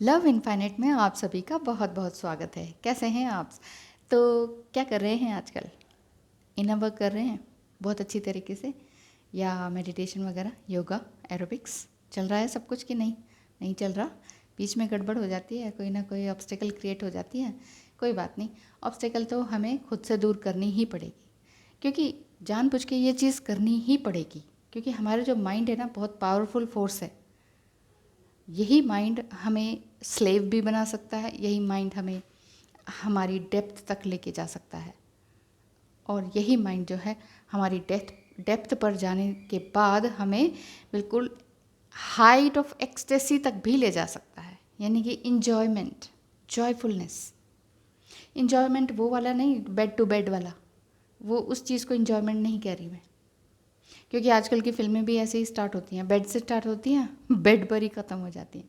Love infinite में आप सभी का बहुत बहुत स्वागत है। कैसे हैं आप? तो क्या कर रहे हैं आजकल? इनर वर्क कर रहे हैं बहुत अच्छी तरीके से, या मेडिटेशन वगैरह, योगा, एरोबिक्स चल रहा है सब कुछ कि नहीं? नहीं चल रहा, बीच में गड़बड़ हो जाती है, कोई ना कोई ऑब्स्टेकल क्रिएट हो जाती है। कोई बात नहीं, ऑब्स्टेकल तो हमें खुद से दूर करनी ही पड़ेगी, क्योंकि जानबूझ के ये चीज़ करनी ही पड़ेगी, क्योंकि हमारा जो माइंड है ना, बहुत पावरफुल फोर्स है। यही माइंड हमें स्लेव भी बना सकता है, यही माइंड हमें हमारी डेप्थ तक लेके जा सकता है, और यही माइंड जो है हमारी डेप्थ पर जाने के बाद हमें बिल्कुल हाइट ऑफ एक्सटेसी तक भी ले जा सकता है, यानी कि इंजॉयमेंट, जॉयफुलनेस। इंजॉयमेंट वो वाला नहीं, बेड टू बेड वाला, वो उस चीज़ को इंजॉयमेंट नहीं कह रही मैं, क्योंकि आजकल की फिल्में भी ऐसे ही स्टार्ट होती हैं, बेड से स्टार्ट होती हैं, बेड पर ही ख़त्म हो जाती हैं।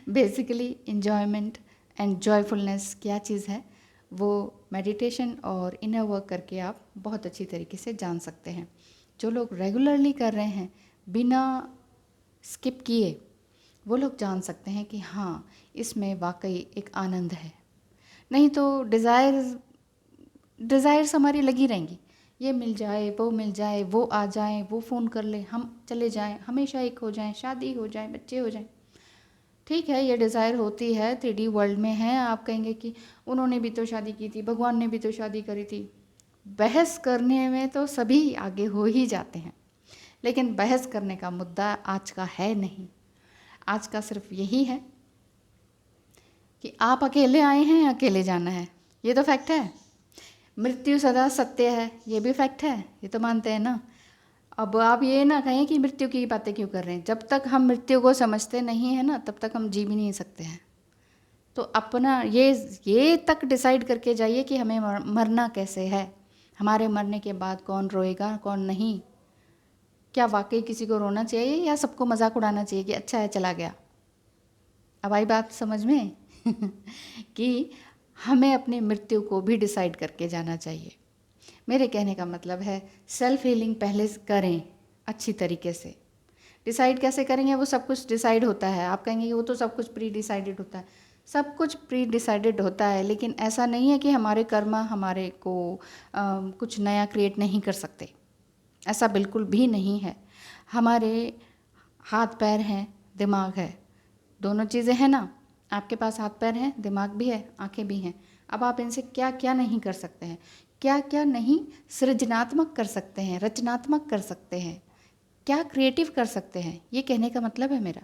बेसिकली इन्जॉयमेंट एंड जॉयफुलनेस क्या चीज़ है, वो मेडिटेशन और इनर वर्क करके आप बहुत अच्छी तरीके से जान सकते हैं। जो लोग रेगुलरली कर रहे हैं बिना स्किप किए, वो लोग जान सकते हैं कि हाँ, इसमें वाकई एक आनंद है। नहीं तो डिज़ायर्स हमारी लगी रहेंगी, ये मिल जाए, वो आ जाए, वो फ़ोन कर ले, हम चले जाएं, हमेशा एक हो जाएं, शादी हो जाए, बच्चे हो जाएं। ठीक है, ये डिज़ायर होती है, 3D वर्ल्ड में है। आप कहेंगे कि उन्होंने भी तो शादी की थी, भगवान ने भी तो शादी करी थी। बहस करने में तो सभी आगे हो ही जाते हैं, लेकिन बहस करने का मुद्दा आज का है नहीं। आज का सिर्फ यही है कि आप अकेले आए हैं, अकेले जाना है, ये तो फैक्ट है। मृत्यु सदा सत्य है, ये भी फैक्ट है, ये तो मानते हैं ना। अब आप ये ना कहें कि मृत्यु की बातें क्यों कर रहे हैं। जब तक हम मृत्यु को समझते नहीं है ना, तब तक हम जी भी नहीं सकते हैं। तो अपना ये तक डिसाइड करके जाइए कि हमें मरना कैसे है, हमारे मरने के बाद कौन रोएगा, कौन नहीं। क्या वाकई किसी को रोना चाहिए, या सबको मजाक उड़ाना चाहिए कि अच्छा है चला गया? अब आई बात समझ में कि हमें अपनी मृत्यु को भी डिसाइड करके जाना चाहिए। मेरे कहने का मतलब है, सेल्फ हीलिंग पहले करें अच्छी तरीके से। डिसाइड कैसे करेंगे? वो सब कुछ डिसाइड होता है। आप कहेंगे कि वो तो सब कुछ प्री डिसाइडेड होता है। सब कुछ प्री डिसाइडेड होता है, लेकिन ऐसा नहीं है कि हमारे कर्मा हमारे को कुछ नया क्रिएट नहीं कर सकते। ऐसा बिल्कुल भी नहीं है। हमारे हाथ पैर हैं, दिमाग है, दोनों चीज़ें हैं ना। आपके पास हाथ पैर हैं, दिमाग भी है, आंखें भी हैं। अब आप इनसे क्या क्या नहीं कर सकते हैं, क्या क्या नहीं सृजनात्मक कर सकते हैं, रचनात्मक कर सकते हैं, क्या क्रिएटिव कर सकते हैं, ये कहने का मतलब है मेरा।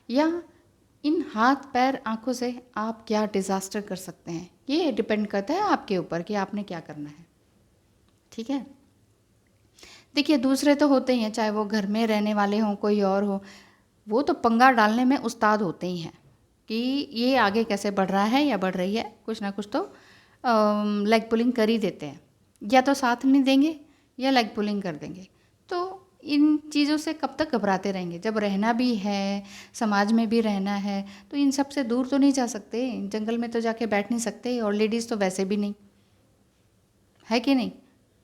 या इन हाथ पैर आंखों से आप क्या डिज़ास्टर कर सकते हैं, ये डिपेंड करता है आपके ऊपर कि आपने क्या करना है। ठीक है, देखिए दूसरे तो होते ही हैं, चाहे वो घर में रहने वाले हों, कोई और हो, वो तो पंगा डालने में उस्ताद होते ही हैं कि ये आगे कैसे बढ़ रहा है या बढ़ रही है, कुछ ना कुछ तो लेग पुलिंग कर ही देते हैं। या तो साथ नहीं देंगे या लेग पुलिंग कर देंगे। तो इन चीज़ों से कब तक घबराते रहेंगे? जब रहना भी है, समाज में भी रहना है, तो इन सब से दूर तो नहीं जा सकते। जंगल में तो जाके बैठ नहीं सकते, और लेडीज़ तो वैसे भी नहीं, है कि नहीं?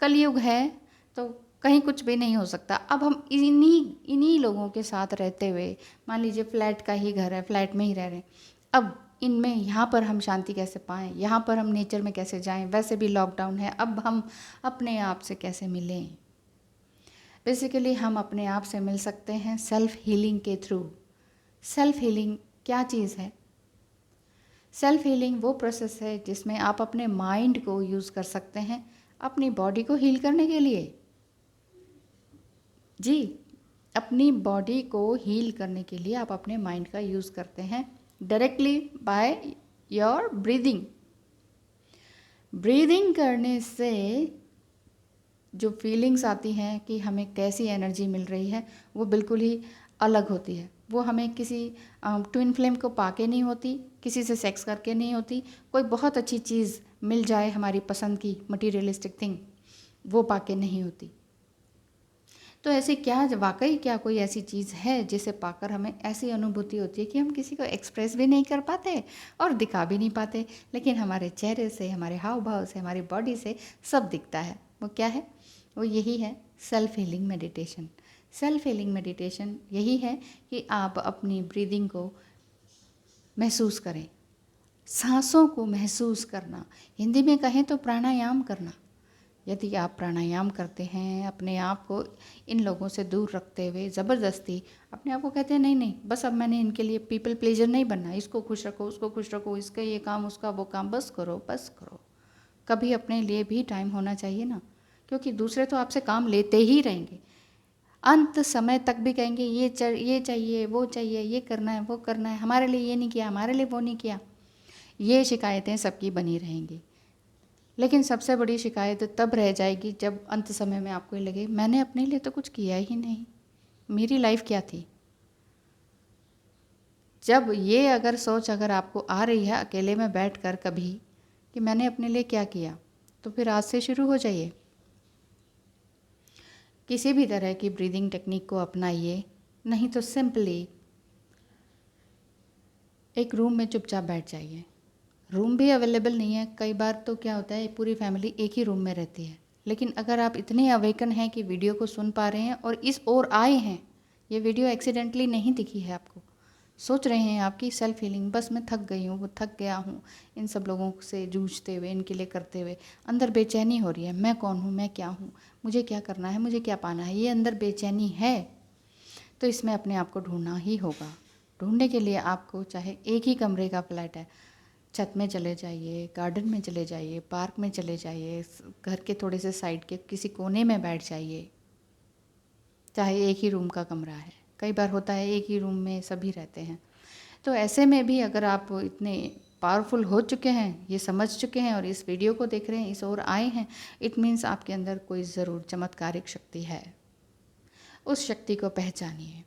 कलयुग है, तो कहीं कुछ भी नहीं हो सकता। अब हम इन्हीं लोगों के साथ रहते हुए, मान लीजिए फ्लैट का ही घर है, फ्लैट में ही रह रहे हैं, अब इनमें यहाँ पर हम शांति कैसे पाएँ, यहाँ पर हम नेचर में कैसे जाएँ? वैसे भी लॉकडाउन है, अब हम अपने आप से कैसे मिलें? बेसिकली हम अपने आप से मिल सकते हैं सेल्फ हीलिंग के थ्रू। सेल्फ हीलिंग क्या चीज़ है? सेल्फ हीलिंग वो प्रोसेस है जिसमें आप अपने माइंड को यूज़ कर सकते हैं अपनी बॉडी को हील करने के लिए। जी, अपनी बॉडी को हील करने के लिए आप अपने माइंड का यूज़ करते हैं directly by your breathing. Breathing करने से जो फीलिंग्स आती हैं कि हमें कैसी एनर्जी मिल रही है, वो बिल्कुल ही अलग होती है। वो हमें किसी ट्विन फ्लेम को पाके नहीं होती, किसी से सेक्स करके नहीं होती, कोई बहुत अच्छी चीज़ मिल जाए हमारी पसंद की मटीरियलिस्टिक थिंग, वो पाके नहीं होती। तो ऐसे क्या वाकई क्या कोई ऐसी चीज़ है जिसे पाकर हमें ऐसी अनुभूति होती है कि हम किसी को एक्सप्रेस भी नहीं कर पाते और दिखा भी नहीं पाते, लेकिन हमारे चेहरे से, हमारे हाव भाव से, हमारी बॉडी से सब दिखता है। वो क्या है? वो यही है self healing meditation. Self healing meditation यही है कि आप अपनी ब्रीदिंग को महसूस करें, सांसों को महसूस करना, हिंदी में कहें तो प्राणायाम करना। यदि आप प्राणायाम करते हैं, अपने आप को इन लोगों से दूर रखते हुए ज़बरदस्ती अपने आप को कहते हैं नहीं नहीं बस अब मैंने इनके लिए पीपल प्लेजर नहीं बनना, इसको खुश रखो, उसको खुश रखो, इसका ये काम, उसका वो काम, बस करो बस करो। कभी अपने लिए भी टाइम होना चाहिए ना, क्योंकि दूसरे तो आपसे काम लेते ही रहेंगे, अंत समय तक भी कहेंगे ये चाहिए, वो चाहिए, ये करना है, वो करना है, हमारे लिए ये नहीं किया, हमारे लिए वो नहीं किया। ये शिकायतें सबकी बनी रहेंगी। लेकिन सबसे बड़ी शिकायत तब रह जाएगी जब अंत समय में आपको ये लगे मैंने अपने लिए तो कुछ किया ही नहीं, मेरी लाइफ क्या थी। जब ये अगर सोच अगर आपको आ रही है अकेले में बैठकर कभी कि मैंने अपने लिए क्या किया, तो फिर आज से शुरू हो जाइए। किसी भी तरह की ब्रीदिंग टेक्निक को अपनाइए, नहीं तो सिंपली एक रूम में चुपचाप बैठ जाइए। रूम भी अवेलेबल नहीं है, कई बार तो क्या होता है पूरी फैमिली एक ही रूम में रहती है, लेकिन अगर आप इतने अवेकन हैं कि वीडियो को सुन पा रहे हैं और इस ओर आए हैं, ये वीडियो एक्सीडेंटली नहीं दिखी है आपको, सोच रहे हैं आपकी सेल्फ फीलिंग, बस मैं थक गई हूँ, वो थक गया हूँ इन सब लोगों से जूझते हुए, इनके लिए करते हुए, अंदर बेचैनी हो रही है, मैं कौन हूँ, मैं क्या हूँ, मुझे क्या करना है, मुझे क्या पाना है, ये अंदर बेचैनी है, तो इसमें अपने आप को ढूंढना ही होगा। ढूंढने के लिए आपको चाहे एक ही कमरे का फ्लैट है, छत में चले जाइए, गार्डन में चले जाइए, पार्क में चले जाइए, घर के थोड़े से साइड के किसी कोने में बैठ जाइए, चाहे एक ही रूम का कमरा है, कई बार होता है एक ही रूम में सभी रहते हैं। तो ऐसे में भी अगर आप इतने पावरफुल हो चुके हैं, ये समझ चुके हैं और इस वीडियो को देख रहे हैं, इस ओर आए हैं, इट मीन्स आपके अंदर कोई ज़रूर चमत्कारिक शक्ति है। उस शक्ति को पहचानिए।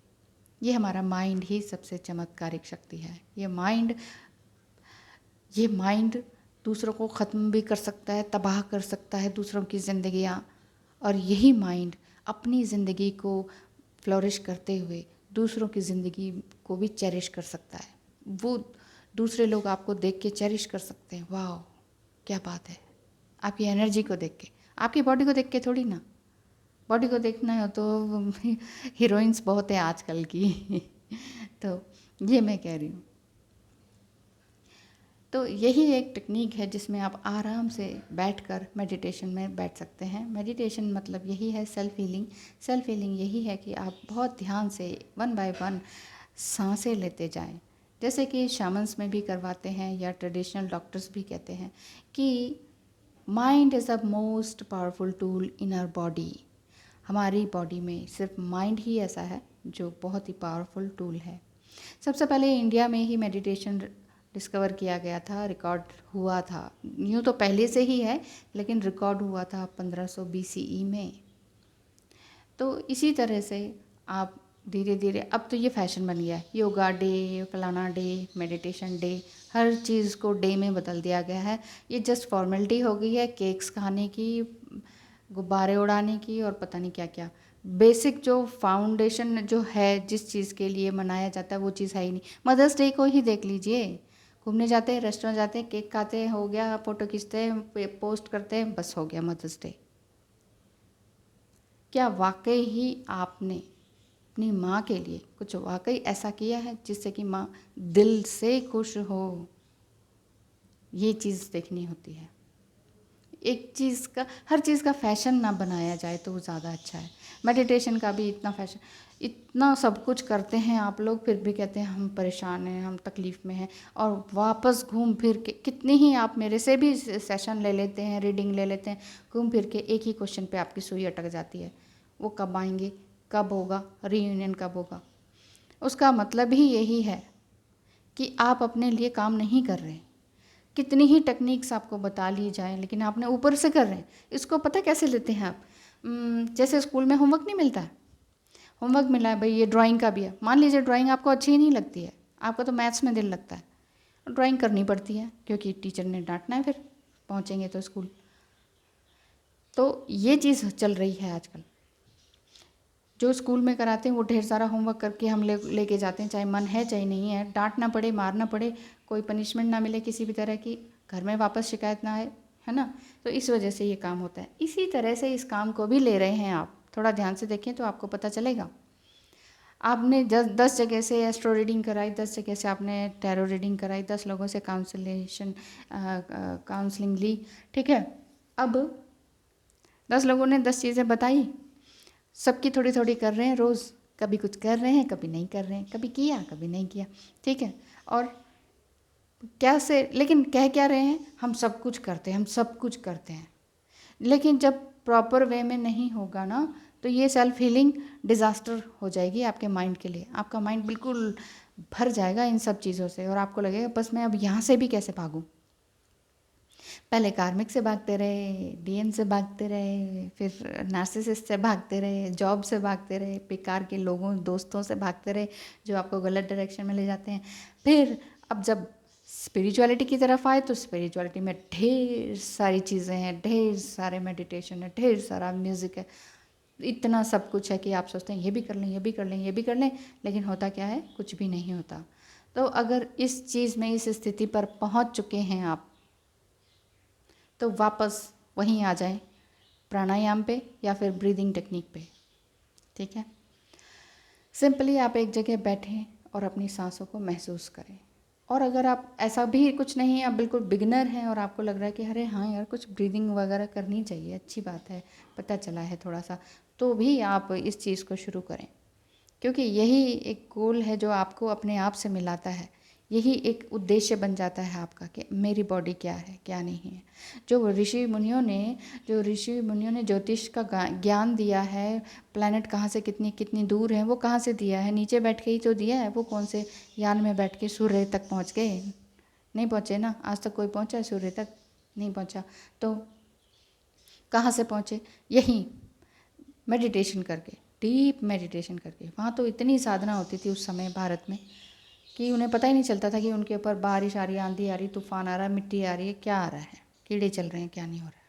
ये हमारा माइंड ही सबसे चमत्कारिक शक्ति है। ये माइंड दूसरों को ख़त्म भी कर सकता है, तबाह कर सकता है दूसरों की ज़िंदगियाँ, और यही माइंड अपनी ज़िंदगी को फ्लोरिश करते हुए दूसरों की ज़िंदगी को भी चेरिश कर सकता है। वो दूसरे लोग आपको देख के चेरिश कर सकते हैं, वाह क्या बात है, आपकी एनर्जी को देख के, आपकी बॉडी को देख के थोड़ी ना। बॉडी को देखना है तो हीरोइंस बहुत है आजकल की तो ये मैं कह रही हूँ। तो यही एक टेक्निक है जिसमें आप आराम से बैठकर मेडिटेशन में बैठ सकते हैं। मेडिटेशन मतलब यही है सेल्फ हीलिंग। सेल्फ हीलिंग यही है कि आप बहुत ध्यान से वन बाय वन सांसें लेते जाएं, जैसे कि शामन्स में भी करवाते हैं या ट्रेडिशनल डॉक्टर्स भी कहते हैं कि mind is the most powerful tool in our body. हमारी बॉडी में सिर्फ माइंड ही ऐसा है जो बहुत ही पावरफुल टूल है। सबसे पहले इंडिया में ही मेडिटेशन डिस्कवर किया गया था, रिकॉर्ड हुआ था, यूँ तो पहले से ही है लेकिन रिकॉर्ड हुआ था 1500 BCE में। तो इसी तरह से आप धीरे धीरे, अब तो ये फैशन बन गया है, योगा डे, फलाना डे, मेडिटेशन डे, हर चीज़ को डे में बदल दिया गया है। ये जस्ट फॉर्मेलिटी हो गई है, केक्स खाने की, गुब्बारे उड़ाने की और पता नहीं क्या क्या। बेसिक जो फाउंडेशन जो है जिस चीज़ के लिए मनाया जाता है वो चीज़ है ही नहीं। मदर्स डे को ही देख लीजिए, घूमने जाते हैं, रेस्टोरेंट जाते हैं, केक खाते हैं, हो गया, फ़ोटो खींचते हैं, पोस्ट करते हैं, बस हो गया मदर्स डे। क्या वाकई ही आपने अपनी माँ के लिए कुछ वाकई ऐसा किया है जिससे कि माँ दिल से खुश हो? ये चीज़ देखनी होती है। एक चीज़ का, हर चीज़ का फैशन ना बनाया जाए तो वो ज़्यादा अच्छा है। मेडिटेशन का भी इतना फैशन, इतना सब कुछ करते हैं आप लोग, फिर भी कहते हैं हम परेशान हैं, हम तकलीफ़ में हैं, और वापस घूम फिर के कितने ही आप मेरे से भी सेशन ले लेते हैं, रीडिंग ले लेते हैं, घूम फिर के एक ही क्वेश्चन पे आपकी सुई अटक जाती है, वो कब आएंगे, कब होगा रीयूनियन, कब होगा। उसका मतलब ही यही है कि आप अपने लिए काम नहीं कर रहे। कितनी ही टेक्निक्स आपको बता ली जाए लेकिन आपने ऊपर से कर रहे हैं। इसको पता कैसे लेते हैं आप? जैसे स्कूल में होमवर्क नहीं मिलता है, होमवर्क मिला है भाई, ये ड्राइंग का भी है, मान लीजिए ड्राइंग आपको अच्छी ही नहीं लगती है, आपको तो मैथ्स में दिल लगता है, ड्राइंग करनी पड़ती है क्योंकि टीचर ने डांटना है, फिर पहुँचेंगे तो स्कूल। तो ये चीज़ चल रही है आजकल। जो स्कूल में कराते हैं वो ढेर सारा होमवर्क करके हम लेके जाते हैं, चाहे मन है चाहे नहीं है, डांटना पड़े, मारना पड़े, कोई पनिशमेंट ना मिले किसी भी तरह की, घर में वापस शिकायत ना आए, है ना। तो इस वजह से ये काम होता है। इसी तरह से इस काम को भी ले रहे हैं आप, थोड़ा ध्यान से देखें तो आपको पता चलेगा। आपने 10 जगह से एस्ट्रो रीडिंग कराई, 10 जगह से आपने टैरो रीडिंग कराई, 10 लोगों से काउंसलिंग ली, ठीक है। अब 10 लोगों ने 10 चीज़ें बताई, सबकी थोड़ी थोड़ी कर रहे हैं रोज़, कभी कुछ कर रहे हैं कभी नहीं कर रहे हैं, कभी किया कभी नहीं किया, ठीक है। और क्या से लेकिन कह क्या रहे हैं, हम सब कुछ करते हैं, हम सब कुछ करते हैं। लेकिन जब प्रॉपर वे में नहीं होगा ना, तो ये सेल्फ हीलिंग डिज़ास्टर हो जाएगी आपके माइंड के लिए। आपका माइंड बिल्कुल भर जाएगा इन सब चीज़ों से, और आपको लगेगा बस मैं अब यहाँ से भी कैसे भागूं। पहले कार्मिक से भागते रहे, डीएन से भागते रहे, फिर नार्सिसिस्ट से भागते रहे, जॉब से भागते रहे, बेकार के लोगों दोस्तों से भागते रहे जो आपको गलत डायरेक्शन में ले जाते हैं। फिर अब जब स्पिरिचुअलिटी की तरफ आए तो स्पिरिचुअलिटी में ढेर सारी चीज़ें हैं, ढेर सारे मेडिटेशन है, ढेर सारा म्यूज़िक है, इतना सब कुछ है कि आप सोचते हैं ये भी कर लें, ये भी कर लें, ये भी कर लें, लेकिन होता क्या है, कुछ भी नहीं होता। तो अगर इस चीज़ में, इस स्थिति पर पहुंच चुके हैं आप, तो वापस वहीं आ जाएं, प्राणायाम पे या फिर ब्रीदिंग टेक्निक पे, ठीक है। सिंपली आप एक जगह बैठें और अपनी सांसों को महसूस करें। और अगर आप ऐसा भी कुछ नहीं है, आप बिल्कुल बिगिनर हैं और आपको लग रहा है कि अरे हाँ यार कुछ ब्रीदिंग वगैरह करनी चाहिए, अच्छी बात है, पता चला है थोड़ा सा, तो भी आप इस चीज़ को शुरू करें, क्योंकि यही एक गोल है जो आपको अपने आप से मिलाता है। यही एक उद्देश्य बन जाता है आपका कि मेरी बॉडी क्या है क्या नहीं है। जो ऋषि मुनियों ने ज्योतिष का ज्ञान दिया है, प्लैनेट कहाँ से कितनी कितनी दूर है, वो कहाँ से दिया है, नीचे बैठ के ही तो दिया है। वो कौन से यान में बैठ के सूर्य तक पहुँच गए, नहीं पहुँचे ना। आज तक कोई पहुँचा है सूर्य तक, नहीं पहुँचा। तो कहाँ से पहुँचे, यही मेडिटेशन करके, डीप मेडिटेशन करके। वहाँ तो इतनी साधना होती थी उस समय भारत में कि उन्हें पता ही नहीं चलता था कि उनके ऊपर बारिश आ रही, आंधी आ रही, तूफान आ रहा है, मिट्टी आ रही है, क्या आ रहा है, कीड़े चल रहे हैं, क्या नहीं हो रहा है।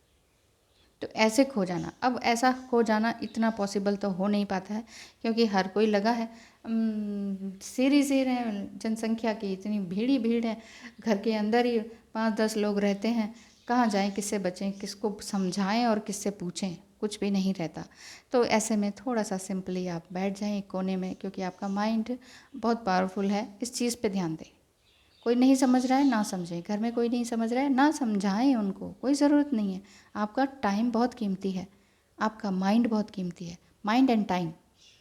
तो ऐसे खो जाना, अब ऐसा खो जाना इतना पॉसिबल तो हो नहीं पाता है, क्योंकि हर कोई लगा है, सीरीज है जनसंख्या की, इतनी भीड़ ही भीड़ है, घर के अंदर ही 5-10 लोग रहते हैं, कहाँ जाएं, किससे बचें, किसको समझाएं और किससे पूछें, कुछ भी नहीं रहता। तो ऐसे में थोड़ा सा सिंपली आप बैठ जाएं एक कोने में, क्योंकि आपका माइंड बहुत पावरफुल है, इस चीज़ पे ध्यान दें। कोई नहीं समझ रहा है ना समझें, घर में कोई नहीं समझ रहा है ना समझाएं उनको, कोई ज़रूरत नहीं है। आपका टाइम बहुत कीमती है, आपका माइंड बहुत कीमती है। माइंड एंड टाइम,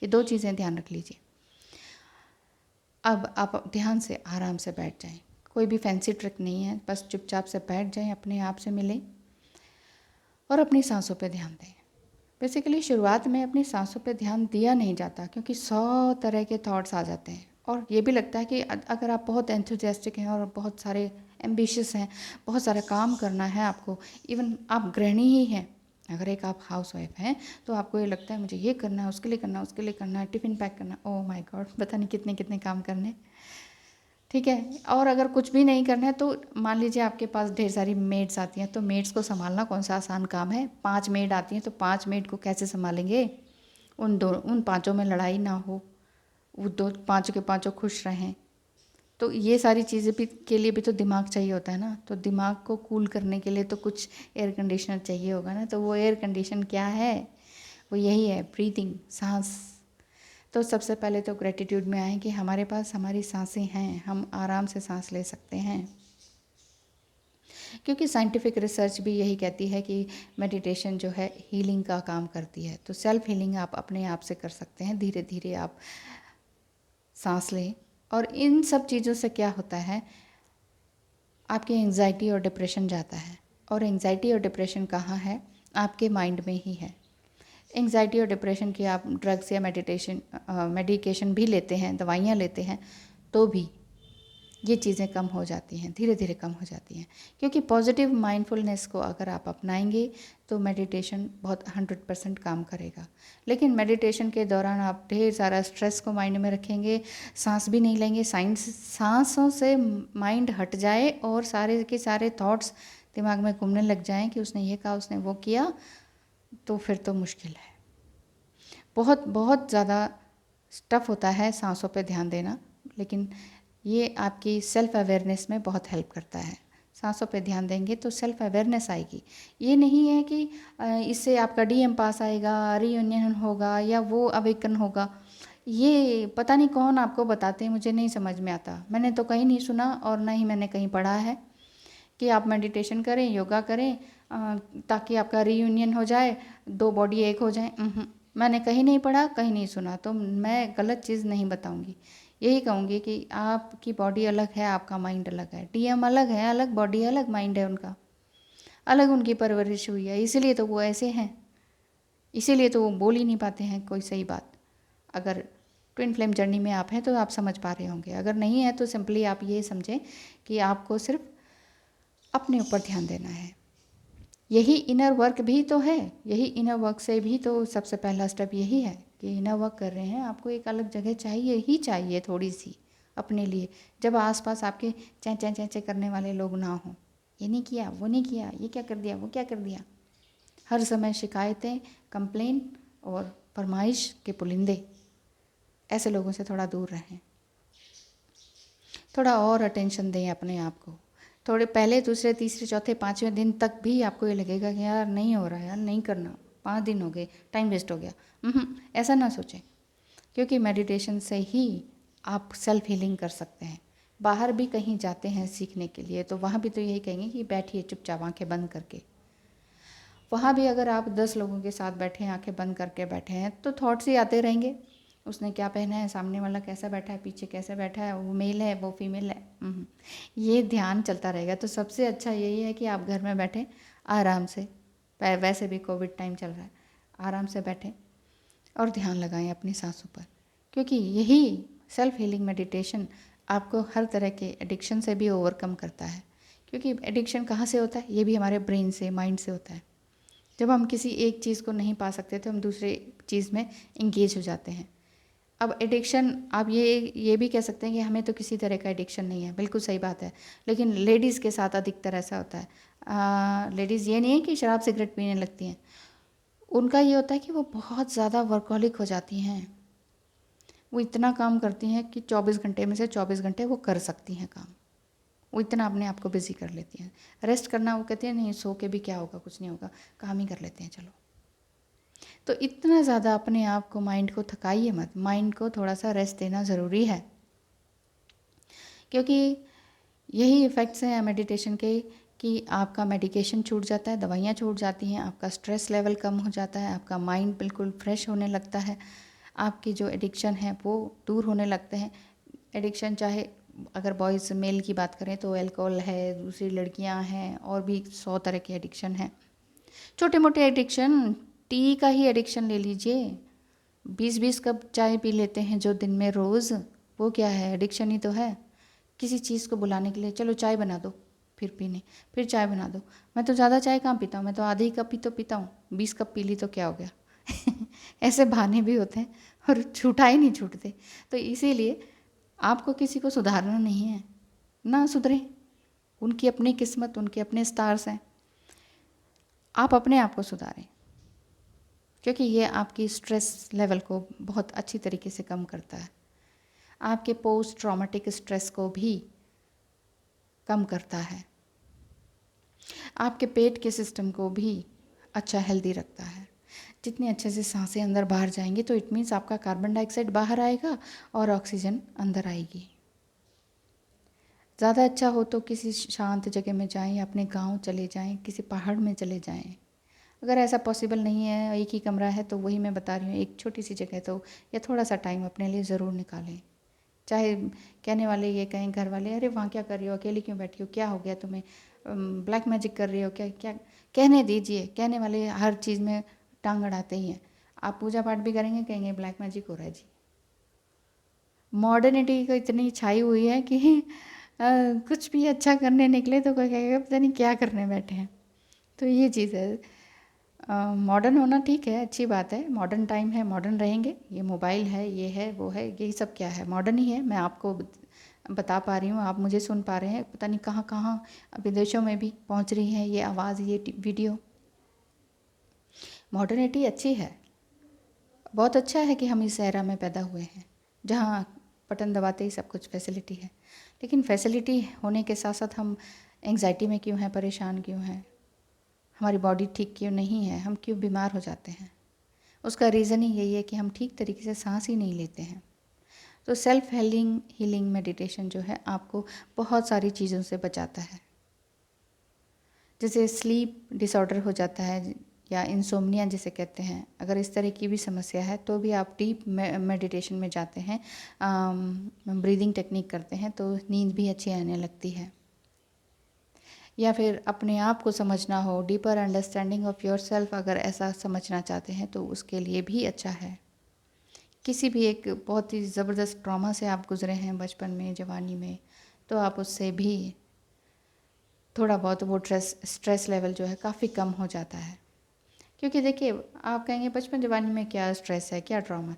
ये 2 चीज़ें ध्यान रख लीजिए। अब आप ध्यान से आराम से बैठ जाएं, कोई भी फैंसी ट्रिक नहीं है, बस चुपचाप से बैठ जाएं, अपने आप से मिलें और अपनी सांसों पे ध्यान दें। बेसिकली शुरुआत में अपनी सांसों पे ध्यान दिया नहीं जाता, क्योंकि 100 तरह के थॉट्स आ जाते हैं, और ये भी लगता है कि अगर आप बहुत एंथुजियास्टिक हैं और बहुत सारे एम्बिशियस हैं, बहुत सारा काम करना है आपको, इवन आप गृहिणी ही हैं, अगर एक आप हाउस वाइफ हैं, तो आपको ये लगता है मुझे ये करना है, उसके लिए करना है, उसके लिए करना है, टिफ़िन पैक करना, ओह माय गॉड, पता नहीं कितने कितने काम करने, ठीक है। और अगर कुछ भी नहीं करना है, तो मान लीजिए आपके पास ढेर सारी मेड्स आती हैं, तो मेड्स को संभालना कौन सा आसान काम है। 5 मेड आती हैं, तो 5 मेड को कैसे संभालेंगे, उन 5 में लड़ाई ना हो, वो 5 के 5 खुश रहें। तो ये सारी चीज़ें भी के लिए भी तो दिमाग चाहिए होता है ना। तो दिमाग को कूल करने के लिए तो कुछ एयर कंडीशनर चाहिए होगा ना। तो वो एयर कंडीशन क्या है, वो यही है, ब्रीथिंग, सांस। तो सबसे पहले तो ग्रेटिट्यूड में आए कि हमारे पास हमारी सांसें हैं, हम आराम से सांस ले सकते हैं, क्योंकि साइंटिफिक रिसर्च भी यही कहती है कि मेडिटेशन जो है हीलिंग का काम करती है। तो सेल्फ हीलिंग आप अपने आप से कर सकते हैं, धीरे धीरे आप सांस लें। और इन सब चीज़ों से क्या होता है, आपकी एंजाइटी और डिप्रेशन जाता है। और एंजाइटी और डिप्रेशन कहाँ है, आपके माइंड में ही है। एंजाइटी और डिप्रेशन की आप ड्रग्स या मेडिकेशन भी लेते हैं, दवाइयाँ लेते हैं, तो भी ये चीज़ें कम हो जाती हैं, धीरे धीरे कम हो जाती हैं। क्योंकि पॉजिटिव माइंडफुलनेस को अगर आप अपनाएंगे तो मेडिटेशन बहुत 100% काम करेगा। लेकिन मेडिटेशन के दौरान आप ढेर सारा स्ट्रेस को माइंड में रखेंगे, सांस भी नहीं लेंगे, सांसों से माइंड हट जाए और सारे के सारे थॉट्स दिमाग में घूमने लग जाएं कि उसने ये कहा, उसने वो किया, तो फिर तो मुश्किल है। बहुत बहुत ज़्यादा टफ होता है सांसों पे ध्यान देना, लेकिन ये आपकी सेल्फ अवेयरनेस में बहुत हेल्प करता है। सांसों पे ध्यान देंगे तो सेल्फ अवेयरनेस आएगी। ये नहीं है कि इससे आपका डीएम पास आएगा, रीयूनियन होगा या वो अवेकन होगा, ये पता नहीं कौन आपको बताते हैं, मुझे नहीं समझ में आता। मैंने तो कहीं नहीं सुना और ना ही मैंने कहीं पढ़ा है कि आप मेडिटेशन करें, योगा करें ताकि आपका रीयूनियन हो जाए, दो बॉडी एक हो जाए। मैंने कहीं नहीं पढ़ा, कहीं नहीं सुना, तो मैं गलत चीज़ नहीं बताऊंगी। यही कहूँगी कि आपकी बॉडी अलग है, आपका माइंड अलग है। टीएम अलग है, अलग बॉडी अलग माइंड है उनका, अलग उनकी परवरिश हुई है, इसीलिए तो वो ऐसे हैं, इसीलिए तो वो बोल ही नहीं पाते हैं कोई सही बात। अगर ट्विन फ्लेम जर्नी में आप हैं तो आप समझ पा रहे होंगे, अगर नहीं है तो सिंपली आप ये समझें कि आपको सिर्फ अपने ऊपर ध्यान देना है। यही इनर वर्क भी तो है, यही इनर वर्क से भी तो सबसे पहला स्टेप यही है कि इनर वर्क कर रहे हैं, आपको एक अलग जगह चाहिए ही चाहिए थोड़ी सी अपने लिए, जब आसपास आपके चैं चैं चैं चैं करने वाले लोग ना हों। ये नहीं किया, वो नहीं किया, ये क्या कर दिया, वो क्या कर दिया, हर समय शिकायतें, कंप्लेन और फरमाइश के पुलिंदे, ऐसे लोगों से थोड़ा दूर रहें। थोड़ा और अटेंशन दें अपने आप को। थोड़े पहले, दूसरे, तीसरे, चौथे, पाँचवें दिन तक भी आपको ये लगेगा कि यार नहीं हो रहा है, यार नहीं करना, 5 दिन हो गए, टाइम वेस्ट हो गया। ऐसा ना सोचें, क्योंकि मेडिटेशन से ही आप सेल्फ हीलिंग कर सकते हैं। बाहर भी कहीं जाते हैं सीखने के लिए तो वहाँ भी तो यही कहेंगे कि बैठिए चुपचाप आंखें बंद करके। वहाँ भी अगर आप 10 लोगों के साथ बैठे हैं, आंखें बंद करके बैठे हैं, तो थॉट्स ही आते रहेंगे। उसने क्या पहना है, सामने वाला कैसा बैठा है, पीछे कैसे बैठा है, वो मेल है, वो फीमेल है। ये ध्यान चलता रहेगा। तो सबसे अच्छा यही है कि आप घर में बैठें आराम से, वैसे भी कोविड टाइम चल रहा है, आराम से बैठें और ध्यान लगाएं अपनी सांसों पर, क्योंकि यही सेल्फ हीलिंग मेडिटेशन आपको हर तरह के एडिक्शन से भी ओवरकम करता है। क्योंकि एडिक्शन कहाँ से होता है, ये भी हमारे ब्रेन से, माइंड से होता है। जब हम किसी एक चीज़ को नहीं पा सकते तो हम दूसरे चीज़ में इंगेज हो जाते हैं। अब एडिक्शन, आप ये भी कह सकते हैं कि हमें तो किसी तरह का एडिक्शन नहीं है, बिल्कुल सही बात है, लेकिन लेडीज़ के साथ अधिकतर ऐसा होता है। लेडीज़ ये नहीं है कि शराब सिगरेट पीने लगती हैं, उनका ये होता है कि वो बहुत ज़्यादा वर्कहॉलिक हो जाती हैं। वो इतना काम करती हैं कि 24 घंटे में से 24 घंटे वो कर सकती हैं काम, वो इतना अपने आप को बिजी कर लेती हैं। रेस्ट करना वो कहती हैं नहीं, सो के भी क्या होगा, कुछ नहीं होगा, काम ही कर लेते हैं चलो। तो इतना ज़्यादा अपने आप को, माइंड को थकाइए मत, माइंड को थोड़ा सा रेस्ट देना ज़रूरी है, क्योंकि यही इफ़ेक्ट्स हैं मेडिटेशन के कि आपका मेडिकेशन छूट जाता है, दवाइयाँ छूट जाती हैं, आपका स्ट्रेस लेवल कम हो जाता है, आपका माइंड बिल्कुल फ्रेश होने लगता है, आपकी जो एडिक्शन है वो दूर होने लगते हैं। एडिक्शन चाहे अगर बॉयज़ मेल की बात करें तो अल्कोहल है, दूसरी लड़कियां हैं, और भी 100 तरह के एडिक्शन हैं। छोटे मोटे एडिक्शन, टी का ही एडिक्शन ले लीजिए, 20-20 कप चाय पी लेते हैं जो दिन में रोज़, वो क्या है, एडिक्शन ही तो है। किसी चीज़ को बुलाने के लिए चलो चाय बना दो, फिर पीने, फिर चाय बना दो। मैं तो ज़्यादा चाय कहाँ पीता हूँ, मैं तो आधे ही कप ही तो पीता हूँ, 20 कप पी ली तो क्या हो गया। ऐसे बहाने भी होते हैं और छूटा ही नहीं छूटते। तो इसीलिए आपको किसी को सुधारना नहीं है, ना सुधरे, उनकी अपनी किस्मत, उनके अपने स्टार्स हैं, आप अपने आप को सुधारें, क्योंकि ये आपकी स्ट्रेस लेवल को बहुत अच्छी तरीके से कम करता है, आपके पोस्ट ट्रॉमेटिक स्ट्रेस को भी कम करता है, आपके पेट के सिस्टम को भी अच्छा हेल्दी रखता है। जितनी अच्छे से सांसें अंदर बाहर जाएंगी तो इट मीन्स आपका कार्बन डाइऑक्साइड बाहर आएगा और ऑक्सीजन अंदर आएगी। ज़्यादा अच्छा हो तो किसी शांत जगह में जाएं, अपने गांव चले जाएं, किसी पहाड़ में चले जाएं। अगर ऐसा पॉसिबल नहीं है, एक ही कमरा है, तो वही मैं बता रही हूँ, एक छोटी सी जगह तो या थोड़ा सा टाइम अपने लिए ज़रूर निकालें। चाहे कहने वाले ये कहें घर वाले, अरे वहाँ क्या कर रही हो, अकेली क्यों बैठी हो, क्या हो गया तुम्हें, ब्लैक मैजिक कर रही हो क्या, क्या कहने दीजिए। कहने वाले हर चीज़ में टांग अड़ाते ही हैं। आप पूजा पाठ भी करेंगे, कहेंगे ब्लैक मैजिक हो रहा है जी। मॉडर्निटी को इतनी छाई हुई है कि कुछ भी अच्छा करने निकले तो कोई कहेगा पता नहीं क्या करने बैठे हैं। तो ये चीज़ है, मॉडर्न होना ठीक है, अच्छी बात है, मॉडर्न टाइम है, मॉडर्न रहेंगे। ये मोबाइल है, ये है, वो है, यही सब क्या है, मॉडर्न ही है। मैं आपको बता पा रही हूँ, आप मुझे सुन पा रहे हैं, पता नहीं कहाँ कहाँ विदेशों में भी पहुँच रही है ये आवाज़, ये वीडियो। मॉडर्निटी अच्छी है, बहुत अच्छा है कि हम इस एरा में पैदा हुए हैं जहाँ बटन दबाते ही सब कुछ फैसिलिटी है। लेकिन फैसिलिटी होने के साथ साथ हम एंग्जाइटी में क्यों हैं, परेशान क्यों हैं, हमारी बॉडी ठीक क्यों नहीं है, हम क्यों बीमार हो जाते हैं। उसका रीज़न ही यही है कि हम ठीक तरीके से सांस ही नहीं लेते हैं। तो सेल्फ हीलिंग मेडिटेशन जो है आपको बहुत सारी चीज़ों से बचाता है। जैसे स्लीप डिसऑर्डर हो जाता है या इंसोम्निया जिसे कहते हैं, अगर इस तरह की भी समस्या है तो भी आप डीप मेडिटेशन में जाते हैं, ब्रीदिंग टेक्निक करते हैं तो नींद भी अच्छी आने लगती है। या फिर अपने आप को समझना हो, deeper understanding of your self, अगर ऐसा समझना चाहते हैं तो उसके लिए भी अच्छा है। किसी भी एक बहुत ही ज़बरदस्त ट्रॉमा से आप गुज़रे हैं बचपन में, जवानी में, तो आप उससे भी थोड़ा बहुत वो स्ट्रेस लेवल जो है काफ़ी कम हो जाता है। क्योंकि देखिए, आप कहेंगे बचपन जवानी में क्या स्ट्रेस है, क्या ट्रॉमा है?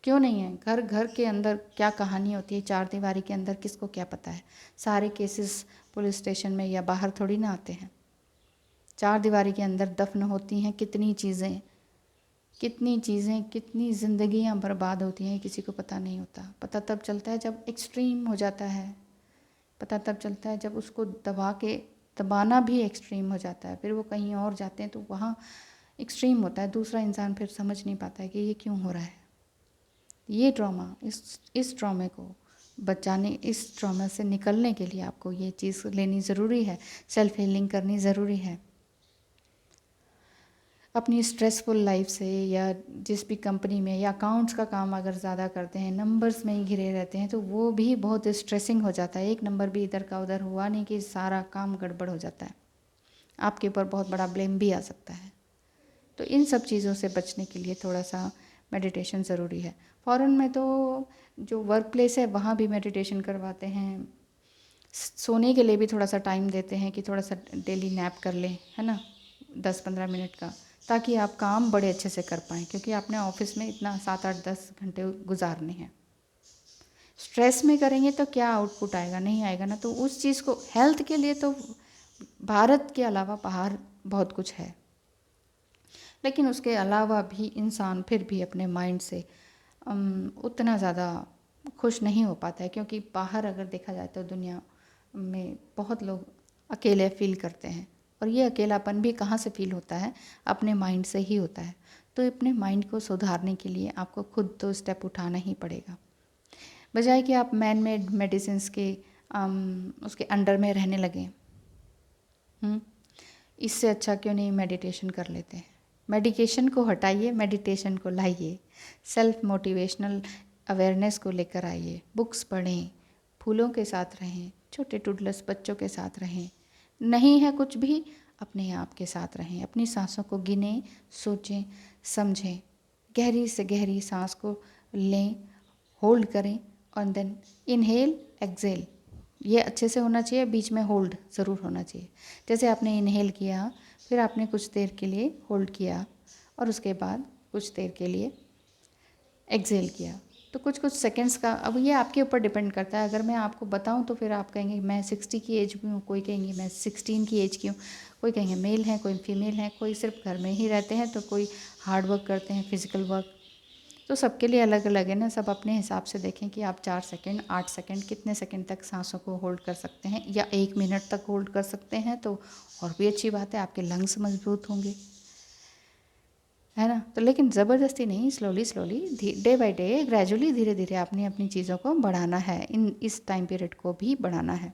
क्यों नहीं है? घर घर के अंदर क्या कहानी होती है, चार दीवारी के अंदर किसको क्या पता है? सारे केसेस पुलिस स्टेशन में या बाहर थोड़ी ना आते हैं। चार दीवारी के अंदर दफन होती हैं कितनी चीज़ें, कितनी ज़िंदगियाँ बर्बाद होती हैं, किसी को पता नहीं होता। पता तब चलता है जब एक्सट्रीम हो जाता है, पता तब चलता है जब उसको दबाना भी एक्सट्रीम हो जाता है, फिर वो कहीं और जाते हैं तो वहाँ एक्सट्रीम होता है, दूसरा इंसान फिर समझ नहीं पाता है कि ये क्यों हो रहा है। ये ट्रॉमा, इस ट्रॉमे को बचाने, इस ट्रॉमा से निकलने के लिए आपको ये चीज़ लेनी ज़रूरी है, सेल्फ हीलिंग करनी ज़रूरी है। अपनी स्ट्रेसफुल लाइफ से या जिस भी कंपनी में या अकाउंट्स का काम अगर ज़्यादा करते हैं, नंबर्स में ही घिरे रहते हैं, तो वो भी बहुत स्ट्रेसिंग हो जाता है। एक नंबर भी इधर का उधर हुआ नहीं कि सारा काम गड़बड़ हो जाता है, आपके ऊपर बहुत बड़ा ब्लेम भी आ सकता है। तो इन सब चीज़ों से बचने के लिए थोड़ा सा मेडिटेशन ज़रूरी है। फ़ॉरेन में तो जो वर्क प्लेस है वहाँ भी मेडिटेशन करवाते हैं, सोने के लिए भी थोड़ा सा टाइम देते हैं कि थोड़ा सा डेली नैप कर लें, है ना, 10-15 मिनट का, ताकि आप काम बड़े अच्छे से कर पाएँ, क्योंकि आपने ऑफिस में इतना 7-8-10 घंटे गुजारने हैं। स्ट्रेस में करेंगे तो क्या आउटपुट आएगा? नहीं आएगा ना। तो उस चीज़ को, हेल्थ के लिए तो भारत के अलावा बाहर बहुत कुछ है, लेकिन उसके अलावा भी इंसान फिर भी अपने माइंड से उतना ज़्यादा खुश नहीं हो पाता है, क्योंकि बाहर अगर देखा जाए तो दुनिया में बहुत लोग अकेले फील करते हैं, और ये अकेलापन भी कहाँ से फील होता है? अपने माइंड से ही होता है। तो अपने माइंड को सुधारने के लिए आपको खुद तो स्टेप उठाना ही पड़ेगा, बजाय कि आप मैन मेड मेडिसिन्स के उसके अंडर में रहने लगें। इससे अच्छा क्यों नहीं मेडिटेशन कर लेते हैं? मेडिकेशन को हटाइए, मेडिटेशन को लाइए, सेल्फ मोटिवेशनल अवेयरनेस को लेकर आइए, बुक्स पढ़ें, फूलों के साथ रहें, छोटे टुडलस बच्चों के साथ रहें, नहीं है कुछ भी अपने आप के साथ रहें, अपनी सांसों को गिनें, सोचें, समझें, गहरी से गहरी सांस को लें, होल्ड करें और देन इनहेल एक्सेल, ये अच्छे से होना चाहिए, बीच में होल्ड ज़रूर होना चाहिए। जैसे आपने इनहेल किया, फिर आपने कुछ देर के लिए होल्ड किया और उसके बाद कुछ देर के लिए एक्सेल किया, तो कुछ कुछ सेकंड्स का, अब ये आपके ऊपर डिपेंड करता है। अगर मैं आपको बताऊं तो फिर आप कहेंगे मैं 60 की एज की हूँ, कोई कहेंगे मैं 16 की एज की हूँ, कोई कहेंगे मेल है, कोई फीमेल है, कोई सिर्फ घर में ही रहते हैं, तो कोई हार्ड वर्क करते हैं, फिज़िकल वर्क। तो सबके लिए अलग अलग है ना। सब अपने हिसाब से देखें कि आप 4 सेकंड, 8 सेकंड, कितने सेकंड तक सांसों को होल्ड कर सकते हैं, या 1 मिनट तक होल्ड कर सकते हैं तो और भी अच्छी बात है, आपके लंग्स मजबूत होंगे, है ना। तो लेकिन ज़बरदस्ती नहीं, slowly day by day, gradually, धीरे धीरे आपने अपनी चीज़ों को बढ़ाना है, इस टाइम पीरियड को भी बढ़ाना है,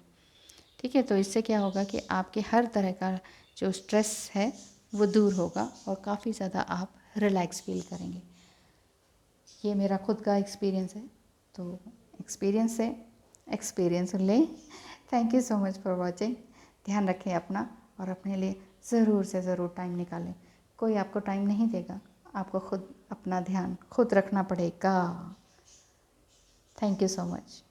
ठीक है। तो इससे क्या होगा कि आपके हर तरह का जो स्ट्रेस है वो दूर होगा और काफ़ी ज़्यादा आप रिलैक्स फील करेंगे। ये मेरा खुद का एक्सपीरियंस है, तो एक्सपीरियंस लें। Thank you so much for watching. ध्यान रखें अपना, और अपने लिए ज़रूर से ज़रूर टाइम निकालें। कोई आपको टाइम नहीं देगा, आपको खुद अपना ध्यान खुद रखना पड़ेगा। Thank you so much.